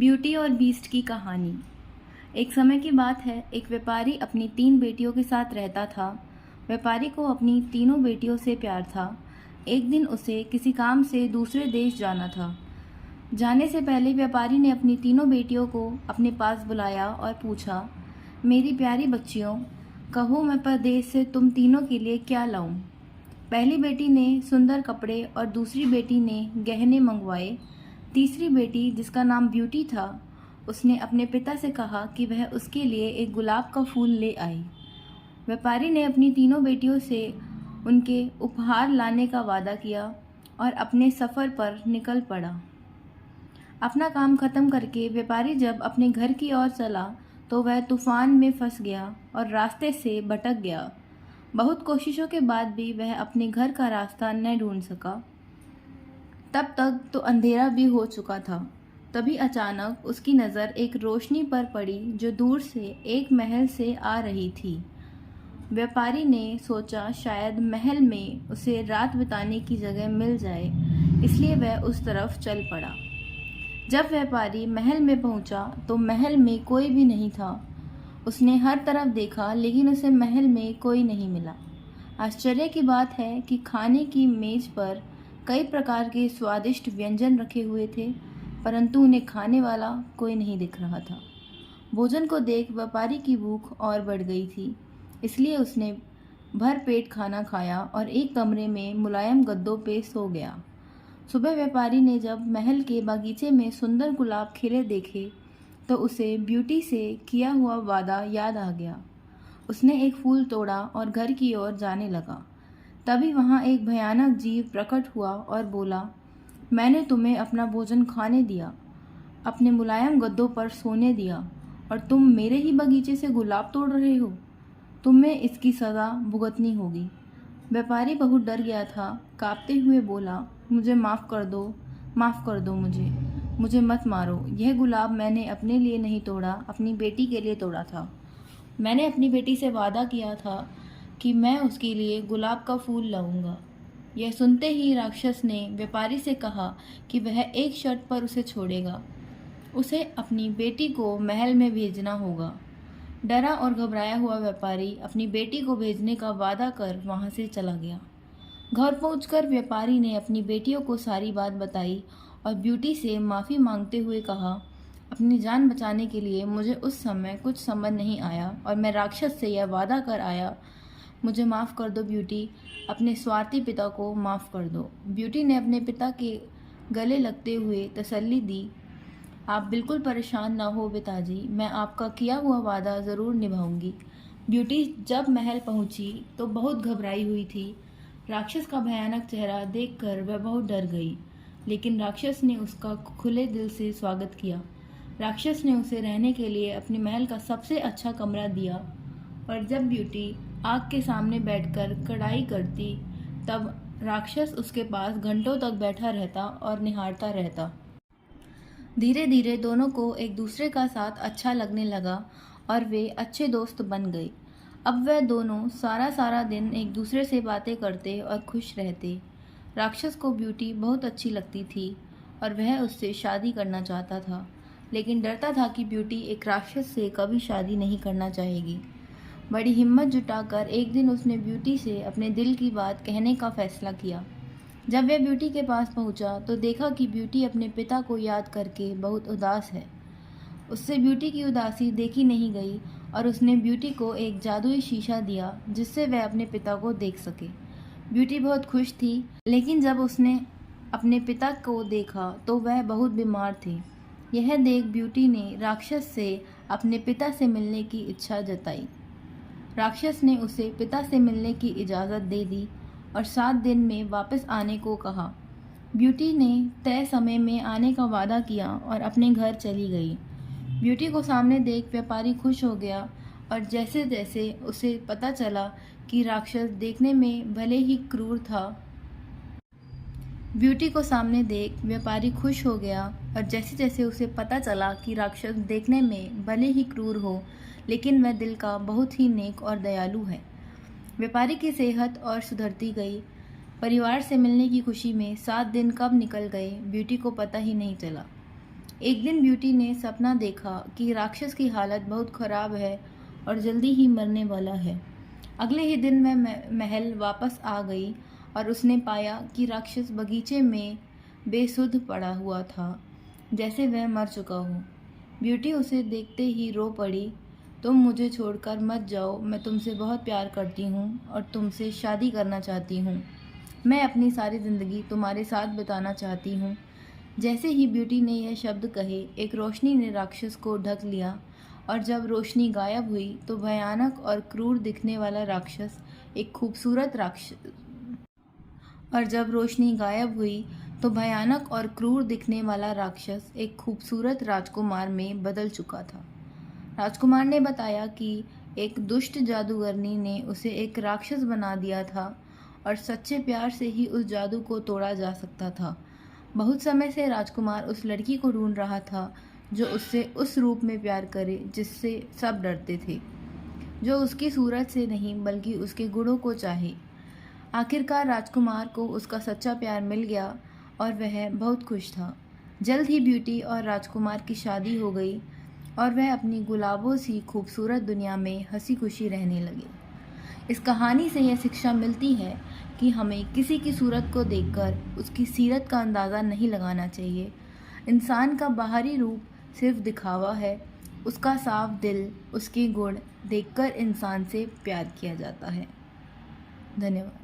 Beauty और beast की कहानी। एक समय की बात है, एक व्यापारी अपनी 3 बेटियों के साथ रहता था। व्यापारी को अपनी तीनों बेटियों से प्यार था। एक दिन उसे किसी काम से दूसरे देश जाना था। जाने से पहले व्यापारी ने अपनी तीनों बेटियों को अपने पास बुलाया और पूछा, मेरी प्यारी बच्चियों, कहो मैं परदेश से तुम तीनों के लिए क्या लाऊं? पहली बेटी ने सुंदर कपड़े और दूसरी बेटी ने गहने मंगवाए। तीसरी बेटी, जिसका नाम ब्यूटी था, उसने अपने पिता से कहा कि वह उसके लिए एक गुलाब का फूल ले आई। व्यापारी ने अपनी तीनों बेटियों से उनके उपहार लाने का वादा किया और अपने सफ़र पर निकल पड़ा। अपना काम खत्म करके व्यापारी जब अपने घर की ओर चला तो वह तूफान में फंस गया और रास्ते से भटक गया। बहुत कोशिशों के बाद भी वह अपने घर का रास्ता न ढूंढ सका। तब तक तो अंधेरा भी हो चुका था। तभी अचानक उसकी नज़र एक रोशनी पर पड़ी जो दूर से एक महल से आ रही थी। व्यापारी ने सोचा शायद महल में उसे रात बिताने की जगह मिल जाए, इसलिए वह उस तरफ चल पड़ा। जब व्यापारी महल में पहुंचा तो महल में कोई भी नहीं था। उसने हर तरफ देखा लेकिन उसे महल में कोई नहीं मिला। आश्चर्य की बात है कि खाने की मेज पर कई प्रकार के स्वादिष्ट व्यंजन रखे हुए थे, परंतु उन्हें खाने वाला कोई नहीं दिख रहा था। भोजन को देख व्यापारी की भूख और बढ़ गई थी, इसलिए उसने भर पेट खाना खाया और एक कमरे में मुलायम गद्दों पे सो गया। सुबह व्यापारी ने जब महल के बागीचे में सुंदर गुलाब खिले देखे तो उसे ब्यूटी से किया हुआ वादा याद आ गया। उसने एक फूल तोड़ा और घर की ओर जाने लगा। तभी वहाँ एक भयानक जीव प्रकट हुआ और बोला, मैंने तुम्हें अपना भोजन खाने दिया, अपने मुलायम गद्दों पर सोने दिया और तुम मेरे ही बगीचे से गुलाब तोड़ रहे हो। तुम्हें इसकी सज़ा भुगतनी होगी। व्यापारी बहुत डर गया था। कांपते हुए बोला, मुझे माफ़ कर दो, माफ़ कर दो मुझे मत मारो। यह गुलाब मैंने अपने लिए नहीं तोड़ा, अपनी बेटी के लिए तोड़ा था। मैंने अपनी बेटी से वादा किया था कि मैं उसके लिए गुलाब का फूल लाऊंगा। यह सुनते ही राक्षस ने व्यापारी से कहा कि वह एक शर्त पर उसे छोड़ेगा। उसे अपनी बेटी को महल में भेजना होगा। डरा और घबराया हुआ व्यापारी अपनी बेटी को भेजने का वादा कर वहां से चला गया। घर पहुंचकर व्यापारी ने अपनी बेटियों को सारी बात बताई और ब्यूटी से माफ़ी मांगते हुए कहा, अपनी जान बचाने के लिए मुझे उस समय कुछ समझ नहीं आया और मैं राक्षस से यह वादा कर आया। मुझे माफ़ कर दो ब्यूटी, अपने स्वार्थी पिता को माफ़ कर दो। ब्यूटी ने अपने पिता के गले लगते हुए तसल्ली दी, आप बिल्कुल परेशान ना हो पिताजी, मैं आपका किया हुआ वादा ज़रूर निभाऊंगी। ब्यूटी जब महल पहुंची तो बहुत घबराई हुई थी। राक्षस का भयानक चेहरा देखकर वह बहुत डर गई, लेकिन राक्षस ने उसका खुले दिल से स्वागत किया। राक्षस ने उसे रहने के लिए अपने महल का सबसे अच्छा कमरा दिया और जब ब्यूटी आग के सामने बैठकर कढ़ाई करती तब राक्षस उसके पास घंटों तक बैठा रहता और निहारता रहता। धीरे धीरे दोनों को एक दूसरे का साथ अच्छा लगने लगा और वे अच्छे दोस्त बन गए। अब वह दोनों सारा दिन एक दूसरे से बातें करते और खुश रहते। राक्षस को ब्यूटी बहुत अच्छी लगती थी और वह उससे शादी करना चाहता था, लेकिन डरता था कि ब्यूटी एक राक्षस से कभी शादी नहीं करना चाहेगी। बड़ी हिम्मत जुटाकर एक दिन उसने ब्यूटी से अपने दिल की बात कहने का फैसला किया। जब वह ब्यूटी के पास पहुंचा तो देखा कि ब्यूटी अपने पिता को याद करके बहुत उदास है। उससे ब्यूटी की उदासी देखी नहीं गई और उसने ब्यूटी को एक जादुई शीशा दिया जिससे वह अपने पिता को देख सके। ब्यूटी बहुत खुश थी, लेकिन जब उसने अपने पिता को देखा तो वह बहुत बीमार थे। यह देख ब्यूटी ने राक्षस से अपने पिता से मिलने की इच्छा जताई। राक्षस ने उसे पिता से मिलने की इजाज़त दे दी और 7 दिन में वापस आने को कहा। ब्यूटी ने तय समय में आने का वादा किया और अपने घर चली गई। ब्यूटी को सामने देख व्यापारी खुश हो गया और जैसे जैसे उसे पता चला कि राक्षस देखने में भले ही क्रूर था, ब्यूटी को सामने देख व्यापारी खुश हो गया और जैसे जैसे उसे पता चला कि राक्षस देखने में भले ही क्रूर हो, लेकिन वह दिल का बहुत ही नेक और दयालु है। व्यापारी की सेहत और सुधरती गई। परिवार से मिलने की खुशी में 7 दिन कब निकल गए ब्यूटी को पता ही नहीं चला। एक दिन ब्यूटी ने सपना देखा कि राक्षस की हालत बहुत खराब है और जल्दी ही मरने वाला है। अगले ही दिन वह महल वापस आ गई और उसने पाया कि राक्षस बगीचे में बेसुध पड़ा हुआ था, जैसे वह मर चुका हो। ब्यूटी उसे देखते ही रो पड़ी। तुम मुझे छोड़कर मत जाओ, मैं तुमसे बहुत प्यार करती हूँ और तुमसे शादी करना चाहती हूँ। मैं अपनी सारी ज़िंदगी तुम्हारे साथ बिताना चाहती हूँ। जैसे ही ब्यूटी ने यह शब्द कहे, एक रोशनी ने राक्षस को ढक लिया और जब रोशनी गायब हुई तो भयानक और क्रूर दिखने वाला राक्षस एक खूबसूरत राजकुमार में बदल चुका था। राजकुमार ने बताया कि एक दुष्ट जादूगरनी ने उसे एक राक्षस बना दिया था और सच्चे प्यार से ही उस जादू को तोड़ा जा सकता था। बहुत समय से राजकुमार उस लड़की को ढूंढ रहा था जो उससे उस रूप में प्यार करे जिससे सब डरते थे, जो उसकी सूरत से नहीं बल्कि उसके गुणों को चाहे। आखिरकार राजकुमार को उसका सच्चा प्यार मिल गया और वह बहुत खुश था। जल्द ही ब्यूटी और राजकुमार की शादी हो गई और वह अपनी गुलाबों सी खूबसूरत दुनिया में हंसी खुशी रहने लगे। इस कहानी से यह शिक्षा मिलती है कि हमें किसी की सूरत को देखकर उसकी सीरत का अंदाज़ा नहीं लगाना चाहिए। इंसान का बाहरी रूप सिर्फ दिखावा है, उसका साफ दिल, उसके गुण देखकर इंसान से प्यार किया जाता है। धन्यवाद।